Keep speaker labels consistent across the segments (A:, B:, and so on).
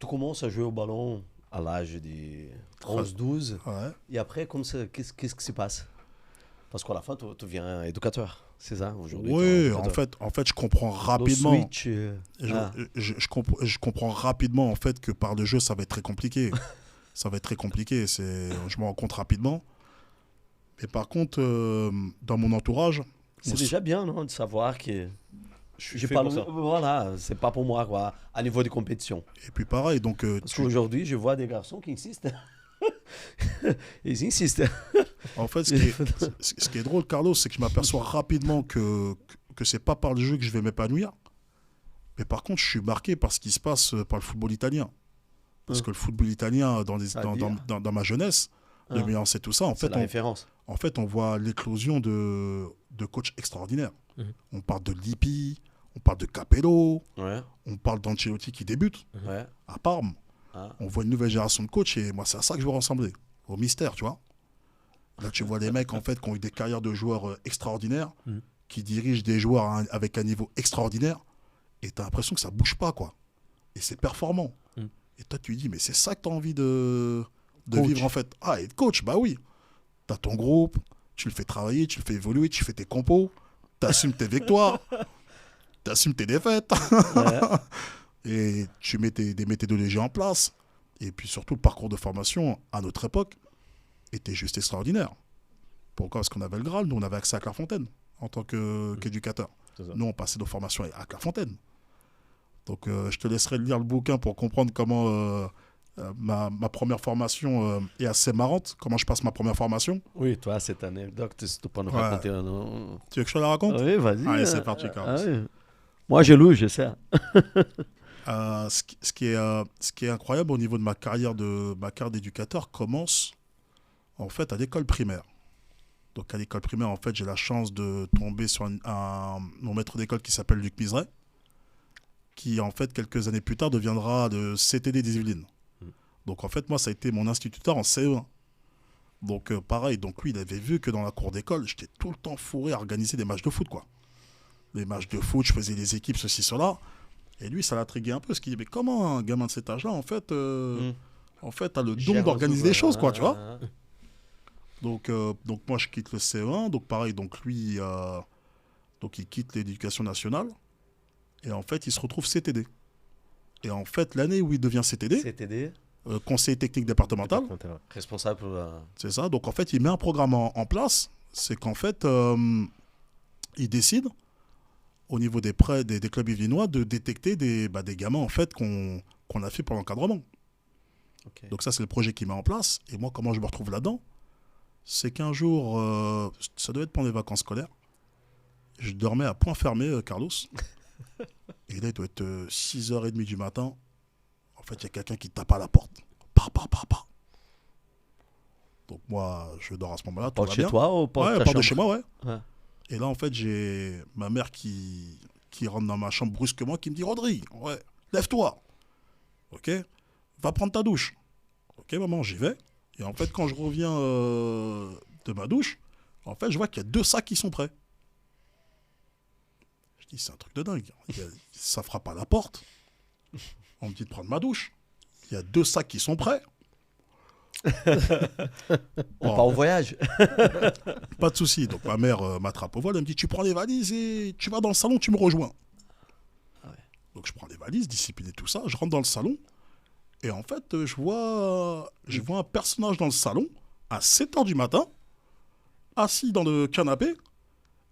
A: commences à jouer au ballon à l'âge de 11, 12.
B: Ouais.
A: Et après, qu'est-ce qui se passe? Parce qu'à la fin, tu deviens éducateur. C'est ça, aujourd'hui?
B: Oui, en fait, je comprends rapidement.
A: Le switch,
B: Je comprends rapidement en fait que par le jeu, ça va être très compliqué. Ça va être très compliqué. Je me rends compte rapidement. Mais par contre, dans mon entourage,
A: c'est déjà bien, non, de savoir que
C: Je suis
A: j'ai
C: fait
A: pas
C: pour ça.
A: voilà, c'est pas pour moi, quoi, à niveau de compétition.
B: et puis pareil, donc
A: Parce qu'aujourd'hui, je vois des garçons qui insistent. Ils insistent.
B: en fait, ce qui est drôle, Carlos, c'est que je m'aperçois rapidement que c'est pas par le jeu que je vais m'épanouir. Mais par contre, je suis marqué par ce qui se passe par le football italien. Parce que le football italien, dans ma jeunesse, le Milan, c'est tout ça.
A: C'est la référence.
B: En fait, on voit l'éclosion de coachs extraordinaires. On parle de Lippi, on parle de Capello,
A: Ouais,
B: on parle d'Ancelotti qui débute
A: ouais.
B: à Parme.
A: Ah.
B: On voit une nouvelle génération de coachs et moi, c'est à ça que je veux ressembler, au mystère, tu vois. Là, tu vois des mecs en fait qui ont eu des carrières de joueurs extraordinaires, qui dirigent des joueurs avec un niveau extraordinaire, et tu as l'impression que ça bouge pas, quoi. Et c'est performant. Et toi, tu lui dis, mais c'est ça que tu as envie de vivre, en fait. Ah, être coach, bah oui. Tu as ton groupe, tu le fais travailler, tu le fais évoluer, tu fais tes compos, tu assumes tes victoires, tu assumes tes défaites.
A: Ouais.
B: Et tu mets des méthodologies en place. Et puis surtout, le parcours de formation à notre époque était juste extraordinaire. Pourquoi? Parce qu'on avait le Graal, nous on avait accès à Clairefontaine en tant qu'éducateur.
C: C'est ça.
B: Nous on passait nos formations à Clairefontaine. Donc je te laisserai lire le bouquin pour comprendre comment ma première formation est assez marrante, comment je passe ma première formation.
A: Oui, toi, cette anecdote, tu peux nous
B: Ouais.
A: raconter un...
B: Tu veux que je te la raconte?
A: Oui, vas-y.
B: Allez, c'est parti, Carlos.
A: Oui. Moi, j'ai lu, je sais.
B: Ce qui est incroyable au niveau de ma carrière d'éducateur commence en fait à l'école primaire. Donc à l'école primaire, en fait, j'ai la chance de tomber sur mon maître d'école qui s'appelle Luc Miseret, qui en fait quelques années plus tard deviendra le CTD des Yvelines. Donc en fait, moi, ça a été mon instituteur en CE1. Donc pareil, donc lui, il avait vu que dans la cour d'école, j'étais tout le temps fourré à organiser des matchs de foot, quoi. Les matchs de foot, je faisais les équipes, ceci, cela. Et lui, ça l'intriguait un peu, parce qu'il dit, mais comment un gamin de cet âge-là, en fait, a le don d'organiser des choses, quoi, tu vois. Donc moi, je quitte le CE1, donc pareil, donc lui, donc il quitte l'éducation nationale, et en fait, il se retrouve CTD. Et en fait, l'année où il devient CTD,
A: CTD,
B: conseiller technique départemental,
A: responsable pour la...
B: c'est ça, donc en fait, il met un programme en place, c'est qu'en fait, il décide, au niveau des clubs yvelinois, de détecter des gamins, en fait, qu'on a fait pour l'encadrement.
A: Okay.
B: Donc ça, c'est le projet qu'il met en place. Et moi, comment je me retrouve là-dedans? C'est qu'un jour, ça devait être pendant les vacances scolaires, je dormais à point fermé, Carlos. Et là, il doit être 6h30 du matin. En fait, il y a quelqu'un qui tape à la porte. Pa. Donc moi, je dors à ce moment-là, tout
A: Porte
B: va
A: chez
B: bien.
A: toi ou porte
B: Ouais,
A: ta
B: porte de
A: chambre?
B: chez moi, ouais.
A: Ouais.
B: Et là, en fait, j'ai ma mère qui rentre dans ma chambre brusquement, qui me dit « Rodri, ouais, lève-toi. Ok, va prendre ta douche. » Ok, maman, j'y vais. Et en fait, quand je reviens de ma douche, en fait, je vois qu'il y a 2 sacs qui sont prêts. Je dis, c'est un truc de dingue. Ça frappe à la porte. On me dit de prendre ma douche. Il y a 2 sacs qui sont prêts.
A: On part au voyage.
B: Pas de souci. Donc ma mère m'attrape au vol. Elle me dit, tu prends les valises et tu vas dans le salon, tu me rejoins.
A: Ah ouais.
B: Donc je prends les valises, discipliné, tout ça. Je rentre dans le salon. Et en fait, je vois un personnage dans le salon à 7h du matin, assis dans le canapé.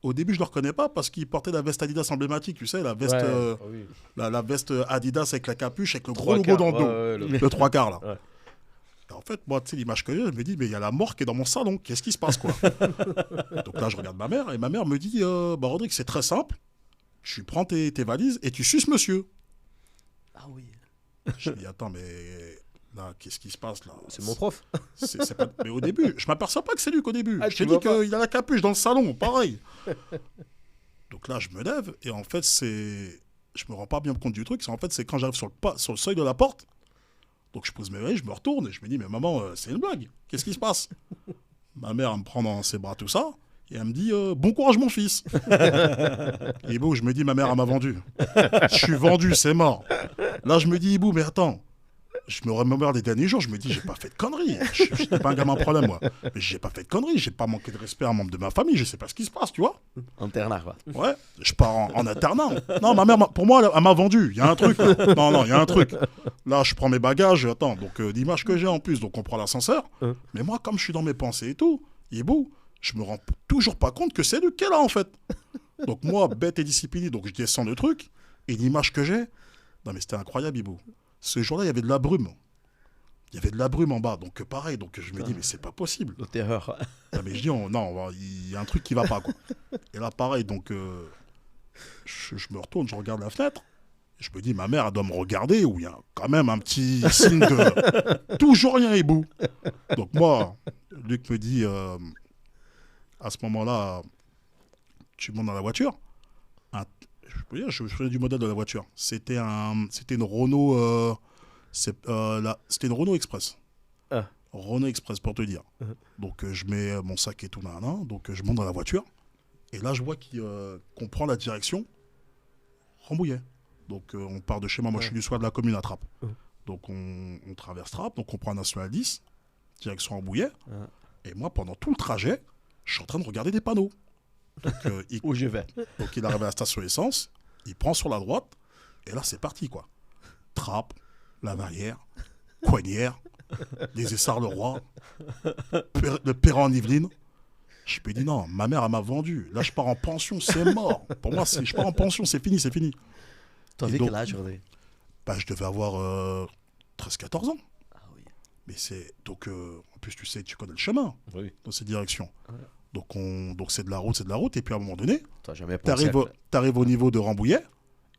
B: Au début, je ne le reconnais pas parce qu'il portait la veste Adidas emblématique, tu sais, la veste,
C: Oui.
B: la veste Adidas avec la capuche, avec le gros
C: Trois
B: logo
C: quarts,
B: dans le dos.
C: ouais,
B: Le 3 quarts, là.
C: Ouais.
B: Et en fait, moi, tu sais, l'image que j'ai, je me dis, mais il y a la mort qui est dans mon salon. Qu'est-ce qui se passe, quoi? Donc là, je regarde ma mère et ma mère me dit, Rodrigue, c'est très simple. Je prends tes valises et tu suces monsieur.
A: Ah oui.
B: Je dis, attends, mais là, qu'est-ce qui se passe, là?
C: C'est mon prof.
B: C'est pas... Mais au début, je m'aperçois pas que c'est lui qu'au début.
C: Ah,
B: Je
C: tu
B: t'ai dit
C: vois pas.
B: qu'il a la capuche dans le salon, pareil. Donc là, je me lève et en fait, je me rends pas bien compte du truc. C'est quand j'arrive sur le seuil de la porte. Donc je pose mes valises, je me retourne et je me dis, mais maman, c'est une blague. Qu'est-ce qui se passe? Ma mère, elle me prend dans ses bras, tout ça. Et elle me dit, bon courage, mon fils. Ibou, je me dis, ma mère, elle m'a vendu. Je suis vendu, c'est mort. Là, je me dis, Ibou, mais attends. Je me remémore les derniers jours, je me dis, j'ai pas fait de conneries. Je n'étais pas un gamin problème, moi. Mais j'ai pas fait de conneries, j'ai pas manqué de respect à un membre de ma famille, je sais pas ce qui se passe, tu vois.
A: Internat, quoi.
B: Ouais, je pars en internat. Non, ma mère, pour moi, elle m'a vendu. Il y a un truc, là. Non, il y a un truc. Là, je prends mes bagages, attends, donc l'image que j'ai en plus, donc on prend l'ascenseur. Mais moi, comme je suis dans mes pensées et tout, Ibou, je me rends toujours pas compte que c'est lui qui est là, en fait. Donc moi, bête et discipliné, donc je descends le truc, et l'image que j'ai, non mais c'était incroyable, Ibou. Ce jour-là, il y avait de la brume. Il y avait de la brume en bas, donc pareil, donc je me dis, mais c'est pas possible.
A: Le terreur.
B: Non, mais je dis, non, il y a un truc qui va pas, quoi. Et là, pareil, donc je me retourne, je regarde la fenêtre, et je me dis, ma mère, elle doit me regarder, où il y a quand même un petit signe de toujours rien, Ibou. Donc moi, Luc me dit, à ce moment-là, tu montes dans la voiture. Je peux dire, je me souviens du modèle de la voiture. C'était une Renault. C'était une Renault Express. Renault Express, pour te dire. Donc, je mets mon sac et tout, donc je monte dans la voiture. Et là, je vois qu'on prend la direction Rambouillet. Donc, on part de chez moi. Moi, je suis du soir de la commune à Trappes. Donc, on traverse Trappes. Donc, on prend National 10, direction Rambouillet. Et moi, pendant tout le trajet, je suis en train de regarder des panneaux. Donc,
A: Où je vais.
B: Donc, il arrive à la station essence, il prend sur la droite, et là, c'est parti, quoi. Trappes, La Vallière, Coignères, les Essarts-le-Roi, le Perrin-en-Yvelines. Je me dis, non, ma mère, elle m'a vendu. Là, je pars en pension, c'est mort. Pour moi, je pars en pension, c'est fini, c'est fini.
A: T'avais quel âge, Rodé?
B: Je devais avoir 13-14 ans.
A: Ah oui.
B: Mais c'est... Donc, en plus, tu connais le chemin dans cette direction. Donc c'est de la route, et puis à un moment donné, t'arrives au niveau de Rambouillet,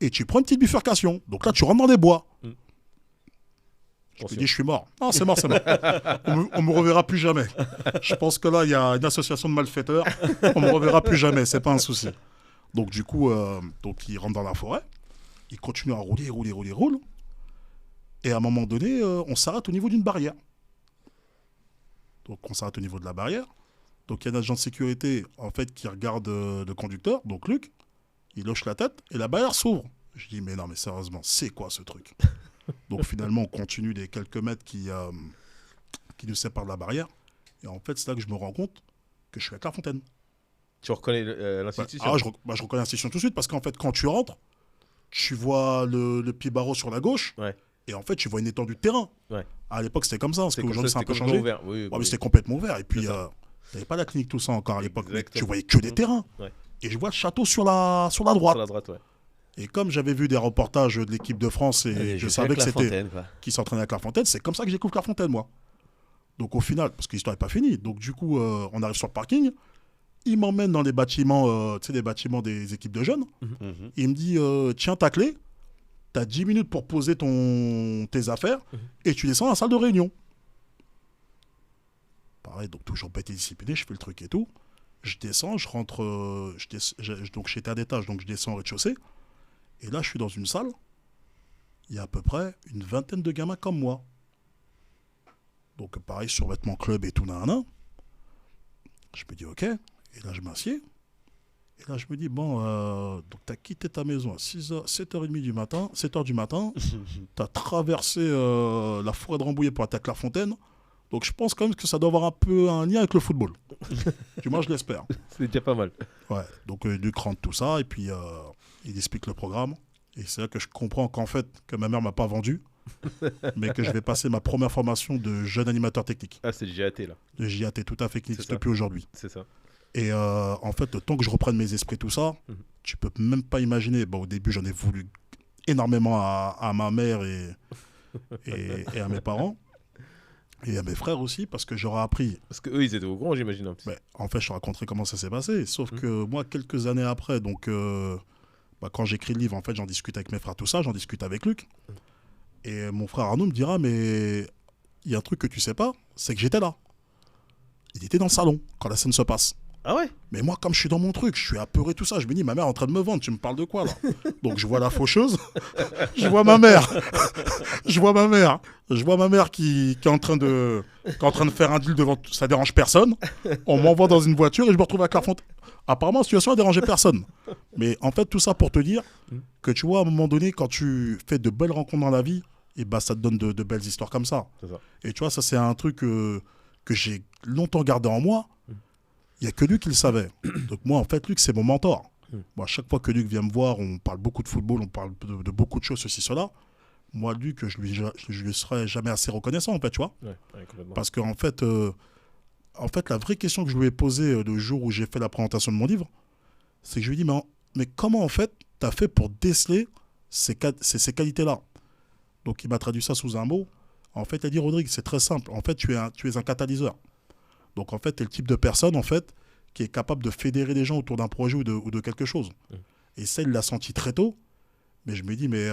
B: et tu prends une petite bifurcation. Donc là, tu rentres dans les bois. Je te dis, je suis mort. Non, c'est mort, c'est mort. On me reverra plus jamais. Je pense que là, il y a une association de malfaiteurs. On me reverra plus jamais, c'est pas un souci. Donc du coup, il rentre dans la forêt, il continue à rouler. Et à un moment donné, on s'arrête au niveau d'une barrière. Donc on s'arrête au niveau de la barrière. Donc il y a un agent de sécurité en fait qui regarde le conducteur, donc Luc, il hoche la tête et la barrière s'ouvre. Je dis mais non mais sérieusement, c'est quoi ce truc? Donc finalement on continue les quelques mètres qui nous séparent de la barrière. Et en fait c'est là que je me rends compte que je suis à Clairefontaine.
C: Tu reconnais l'institution?
B: Je reconnais l'institution tout de suite parce qu'en fait quand tu rentres, tu vois le pied barreau sur la gauche. Et en fait tu vois une étendue de terrain. À l'époque c'était comme ça, parce qu'aujourd'hui c'est un peu changé. Mais c'était complètement ouvert. Et puis t'avais pas la clinique tout ça encore à l'époque. Tu voyais que des terrains. Et je vois le château sur la droite.
C: Sur la droite, ouais.
B: Et comme j'avais vu des reportages de l'équipe de France et je savais que c'était qui s'entraînait à Clairefontaine, c'est comme ça que j'ai découvert Clairefontaine, moi. Donc au final, parce que l'histoire n'est pas finie, donc du coup, on arrive sur le parking, il m'emmène dans les bâtiments, des bâtiments des équipes de jeunes. Il me dit, tiens ta clé, t'as 10 minutes pour poser tes affaires et tu descends dans la salle de réunion. Pareil, donc toujours bête et discipliné, je fais le truc et tout. Je descends, je rentre, donc j'étais à l'étage, donc je descends au rez-de-chaussée. Et là, je suis dans une salle, il y a à peu près une vingtaine de gamins comme moi. Donc pareil, survêtement club et tout, Je me dis, ok. Et là, je m'assieds. Et là, je me dis, bon, donc tu as quitté ta maison à 7h30 du matin, 7h du matin. Tu as traversé la forêt de Rambouillet pour attaquer Clairefontaine. Donc je pense quand même que ça doit avoir un peu un lien avec le football. Du moins, je l'espère.
C: C'est déjà pas mal.
B: Ouais, donc Luc rentre tout ça, et puis il explique le programme. Et c'est là que je comprends qu'en fait, que ma mère m'a pas vendu, mais que je vais passer ma première formation de jeune animateur technique.
C: Ah, c'est le JAT, là.
B: Le JAT, tout à fait, qui n'existe depuis aujourd'hui.
C: C'est ça.
B: Et en fait, le temps que je reprenne mes esprits, tout ça, tu peux même pas imaginer. Bon, au début, j'en ai voulu énormément à ma mère et à mes parents. Et à mes frères aussi, parce que j'aurais appris...
C: Parce qu'eux, ils étaient au courant, j'imagine.
B: En fait, je te raconterai comment ça s'est passé. Sauf que moi, quelques années après, donc, quand j'écris le livre, en fait, j'en discute avec mes frères, tout ça, j'en discute avec Luc. Et mon frère Arnaud me dira, mais il y a un truc que tu sais pas, c'est que j'étais là. Il était dans le salon, quand la scène se passe.
C: Ah ouais?
B: Mais moi, comme je suis dans mon truc, je suis apeuré, tout ça. Je me dis, ma mère est en train de me vendre, tu me parles de quoi, là? Donc, je vois la faucheuse, je vois ma mère. Je vois ma mère qui est en train de faire un deal devant... Ça dérange personne. On m'envoie dans une voiture et je me retrouve à Clairefontaine. Apparemment, la situation a dérangé personne. Mais en fait, tout ça pour te dire que tu vois, à un moment donné, quand tu fais de belles rencontres dans la vie, et bah, ça te donne de belles histoires comme ça.
C: C'est ça.
B: Et tu vois, ça, c'est un truc que j'ai longtemps gardé en moi. Il n'y a que Luc qui le savait. Donc moi, en fait, Luc, c'est mon mentor. Moi, à chaque fois que Luc vient me voir, on parle beaucoup de football, on parle de beaucoup de choses, ceci, cela. Moi, Luc, je lui serai jamais assez reconnaissant, en fait, tu vois.
C: Ouais, complètement.
B: Parce qu'en fait, la vraie question que je lui ai posée le jour où j'ai fait la présentation de mon livre, c'est que je lui ai dit, mais comment, en fait, tu as fait pour déceler ces qualités-là? Donc, il m'a traduit ça sous un mot. En fait, il a dit, Rodrigue, c'est très simple. En fait, tu es un catalyseur. Donc, en fait, tu es le type de personne, en fait, qui est capable de fédérer les gens autour d'un projet ou de quelque chose. Et ça, il l'a senti très tôt. Mais je me dis, mais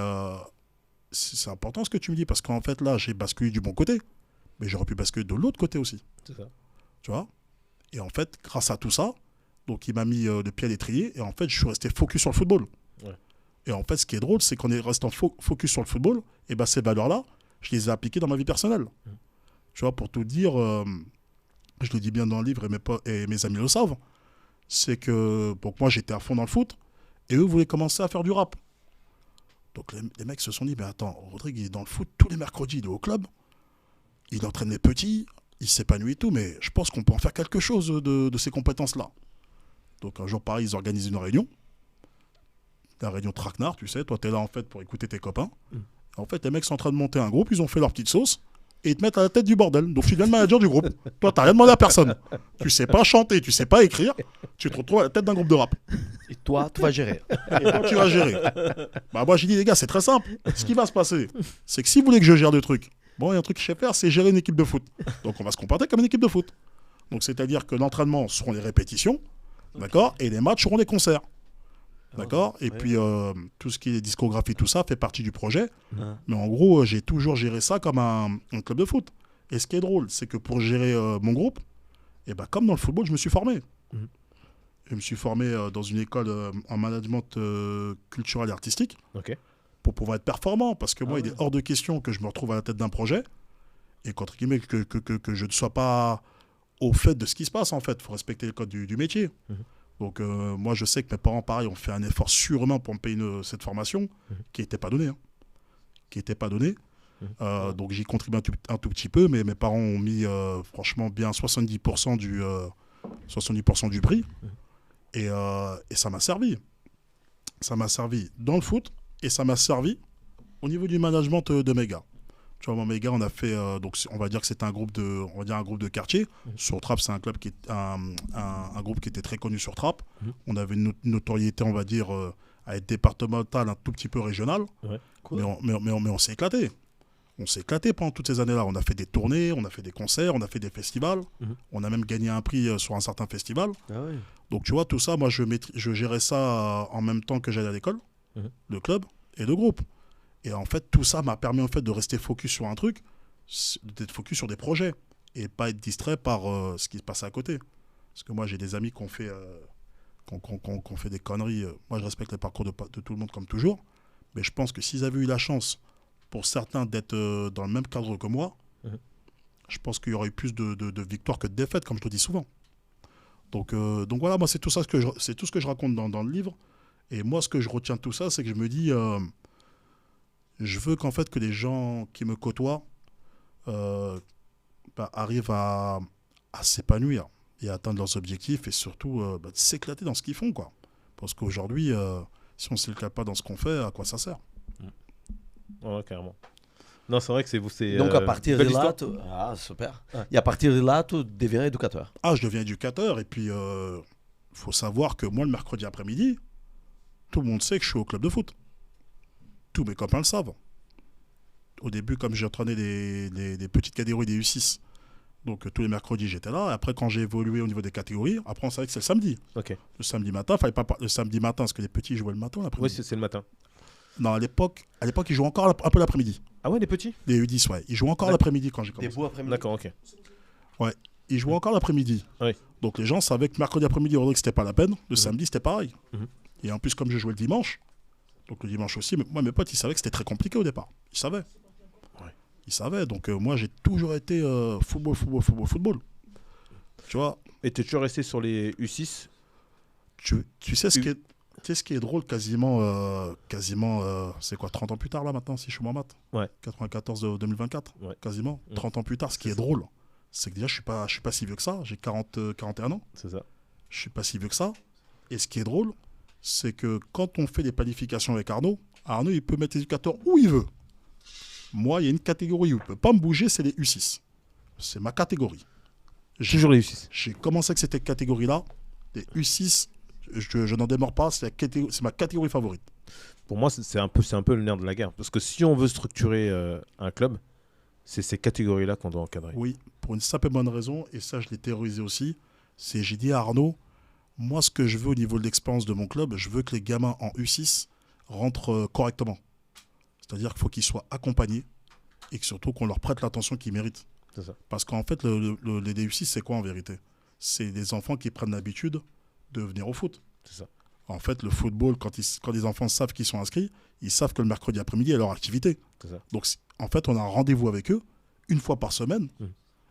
B: c'est important ce que tu me dis, parce qu'en fait, là, j'ai basculé du bon côté. Mais j'aurais pu basculer de l'autre côté aussi.
C: C'est ça.
B: Tu vois? Et en fait, grâce à tout ça, donc il m'a mis le pied à l'étrier. Et en fait, je suis resté focus sur le football.
C: Ouais.
B: Et en fait, ce qui est drôle, c'est qu'on est resté focus sur le football. Et ben ces valeurs-là, je les ai appliquées dans ma vie personnelle. Tu vois, pour tout dire... je le dis bien dans le livre et mes amis le savent, c'est que donc moi j'étais à fond dans le foot et eux voulaient commencer à faire du rap. Donc les mecs se sont dit, mais attends, Rodrigue il est dans le foot tous les mercredis, il est au club, il entraîne les petits, il s'épanouit et tout, mais je pense qu'on peut en faire quelque chose de ces compétences-là. Donc un jour pareil, ils organisent une réunion, la réunion traquenard, tu sais, toi t'es là en fait pour écouter tes copains. En fait les mecs sont en train de monter un groupe, ils ont fait leur petite sauce. Et ils te mettent à la tête du bordel. Donc tu deviens le manager du groupe. Toi, t'as rien demandé à personne. Tu sais pas chanter, tu sais pas écrire. Tu te retrouves à la tête d'un groupe de rap.
A: Et toi, tu vas gérer.
B: Et toi, tu vas gérer. Bah moi, j'ai dit, les gars, c'est très simple. Ce qui va se passer, c'est que si vous voulez que je gère des trucs, bon, il y a un truc que je sais faire, c'est gérer une équipe de foot. Donc on va se comporter comme une équipe de foot. Donc c'est-à-dire que l'entraînement seront les répétitions, d'accord, et les matchs seront les concerts. D'accord. Et puis, tout ce qui est discographie, tout ça fait partie du projet. Mais en gros, j'ai toujours géré ça comme un club de foot. Et ce qui est drôle, c'est que pour gérer mon groupe, et ben, comme dans le football, je me suis formé. Je me suis formé dans une école en management culturel et artistique pour pouvoir être performant. Parce que moi, il est hors de question que je me retrouve à la tête d'un projet et qu'entre guillemets, que je ne sois pas au fait de ce qui se passe, en fait. Il faut respecter le code du métier. Donc moi je sais que mes parents pareil ont fait un effort surhumain pour me payer cette formation qui n'était pas donnée. Donc j'y contribue un tout petit peu, mais mes parents ont mis franchement bien 70% du prix. Et ça m'a servi. Ça m'a servi dans le foot et ça m'a servi au niveau du management de mes gars. Tu vois, moi, mes gars, on a fait, donc on va dire que c'était un groupe de quartier. Sur Trappes, c'est un club un groupe qui était très connu sur Trappes. On avait une notoriété, on va dire, à être départementale, un tout petit peu régionale. Cool. Mais on s'est éclaté. On s'est éclaté pendant toutes ces années-là. On a fait des tournées, on a fait des concerts, on a fait des festivals. On a même gagné un prix sur un certain festival. Donc tu vois, tout ça, moi, je gérais ça en même temps que j'allais à l'école, le club et le groupe. Et en fait, tout ça m'a permis en fait de rester focus sur un truc, d'être focus sur des projets et pas être distrait par ce qui se passe à côté. Parce que moi, j'ai des amis qui ont fait des conneries. Moi, je respecte les parcours de tout le monde comme toujours. Mais je pense que s'ils avaient eu la chance, pour certains, d'être dans le même cadre que moi, je pense qu'il y aurait eu plus de victoires que de défaites, comme je te dis souvent. Donc voilà, moi, c'est tout ce que je raconte dans le livre. Et moi, ce que je retiens de tout ça, c'est que je me dis... je veux qu'en fait que les gens qui me côtoient arrivent à s'épanouir et à atteindre leurs objectifs et surtout de s'éclater dans ce qu'ils font, quoi. Parce qu'aujourd'hui, si on ne s'éclate pas dans ce qu'on fait, à quoi ça sert?
C: Ouais, carrément. Non, c'est vrai que c'est
A: Donc à partir de là, super. Et à partir de là, tu deviens éducateur.
B: Ah, je deviens éducateur et puis faut savoir que moi, le mercredi après-midi, tout le monde sait que je suis au club de foot. Tous mes copains le savent. Au début, comme j'entraînais des petites catégories des U6, donc tous les mercredis j'étais là. Après, quand j'ai évolué au niveau des catégories, après on savait que c'est le samedi. Le samedi matin, fallait pas le samedi matin parce que les petits jouaient le matin, l'après-midi.
C: Oui, c'est le matin.
B: Non, à l'époque, ils jouaient encore un peu l'après-midi.
C: Ah ouais, les petits?
B: Les U10, ouais. Ils jouaient encore l'après-midi quand j'ai commencé.
A: Des beaux après-midi.
C: D'accord, ok.
B: Ouais, ils jouaient encore l'après-midi.
C: Oui.
B: Donc les gens savaient que mercredi après-midi, c'était pas la peine. Le samedi, c'était pareil. Et en plus, comme je jouais le dimanche, donc le dimanche aussi, moi, mes potes, ils savaient que c'était très compliqué au départ. Ils savaient. Ils savaient. Donc moi, j'ai toujours été football. Tu vois.
C: Et tu es toujours resté sur les U6?
B: Tu sais ce qui est... Tu sais ce qui est drôle, c'est quoi, 30 ans plus tard là maintenant, si je suis moins maths
C: Ouais.
B: 2024,
C: Ouais.
B: quasiment.
C: Mm.
B: 30 ans plus tard, ce qui
C: C'est
B: est
C: ça.
B: drôle, c'est que déjà je suis pas si vieux que ça, j'ai 41 ans,
C: C'est ça.
B: je suis pas si vieux que ça. Et ce qui est drôle, c'est que quand on fait des planifications avec Arnaud, il peut mettre les éducateurs où il veut. Moi, il y a une catégorie où il ne peut pas me bouger, c'est les U6. C'est ma catégorie.
C: Toujours les U6.
B: J'ai commencé avec cette catégorie-là. Les U6, je n'en démords pas, c'est ma catégorie favorite.
C: Pour moi, c'est un peu le nerf de la guerre. Parce que si on veut structurer un club, c'est ces catégories-là qu'on doit encadrer.
B: Oui, pour une simple et bonne raison, et ça je l'ai théorisé aussi, j'ai dit à Arnaud, moi ce que je veux au niveau de l'expérience de mon club, je veux que les gamins en U6 rentrent correctement. C'est-à-dire qu'il faut qu'ils soient accompagnés et que surtout qu'on leur prête l'attention qu'ils méritent.
C: C'est ça.
B: Parce qu'en fait, les DU6, c'est quoi en vérité? C'est des enfants qui prennent l'habitude de venir au foot.
C: C'est ça.
B: En fait, le football, quand les enfants savent qu'ils sont inscrits, ils savent que le mercredi après-midi, il y a leur activité.
C: C'est ça.
B: Donc, en fait, on a un rendez-vous avec eux une fois par semaine.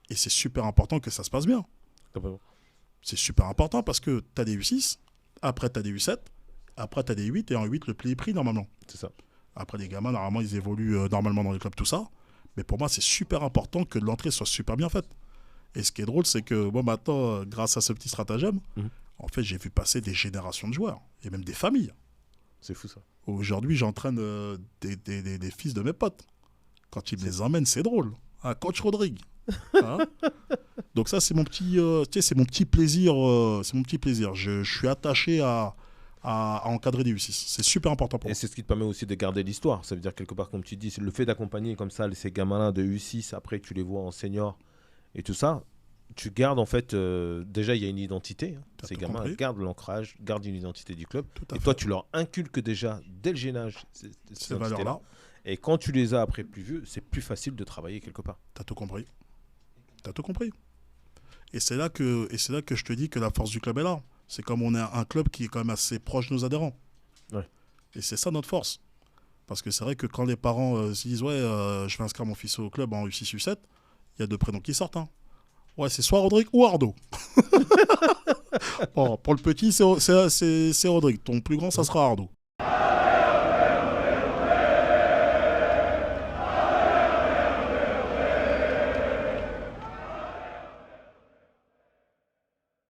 B: Et c'est super important que ça se passe bien.
C: Complètement.
B: C'est super important parce que tu as des U6, après tu as des U7, après tu as des U8, et en U8, le pli est pris normalement.
C: C'est ça.
B: Après, les gamins, normalement, ils évoluent normalement dans les clubs, tout ça. Mais pour moi, c'est super important que l'entrée soit super bien faite. Et ce qui est drôle, c'est que moi, maintenant, grâce à ce petit stratagème, en fait, j'ai vu passer des générations de joueurs et même des familles.
C: C'est fou ça.
B: Aujourd'hui, j'entraîne des fils de mes potes. Quand ils me les emmènent, c'est drôle. Ah, Coach Rodrigue. Hein. Donc ça, c'est mon petit, c'est mon petit plaisir. C'est mon petit plaisir. Je suis attaché à encadrer des U6. C'est super important pour
C: Et
B: moi.
C: c'est ce qui te permet aussi de garder l'histoire. Ça veut dire quelque part, comme tu dis, c'est le fait d'accompagner comme ça ces gamins-là de U6, après tu les vois en senior et tout ça, tu gardes en fait, déjà il y a une identité.
B: T'as
C: Ces
B: tout
C: gamins
B: compris.
C: gardent l'ancrage, gardent une identité du club.
B: Tout à
C: Et
B: fait.
C: toi, tu leur inculques déjà dès le jeune âge
B: Ces
C: identités-là.
B: valeurs-là,
C: Et quand tu les as après plus vieux, c'est plus facile de travailler quelque part.
B: t'as tout compris. T'as tout compris. Et c'est là que je te dis que la force du club est là. C'est comme on est un club qui est quand même assez proche de nos adhérents.
C: Ouais.
B: Et c'est ça notre force. Parce que c'est vrai que quand les parents se disent « Ouais, je vais inscrire mon fils au club en U6, U7 », il y a deux prénoms qui sortent. Hein. Ouais, c'est soit Rodrigue ou Ardo. Bon, pour le petit, c'est Rodrigue. Ton plus grand, ça sera Ardo.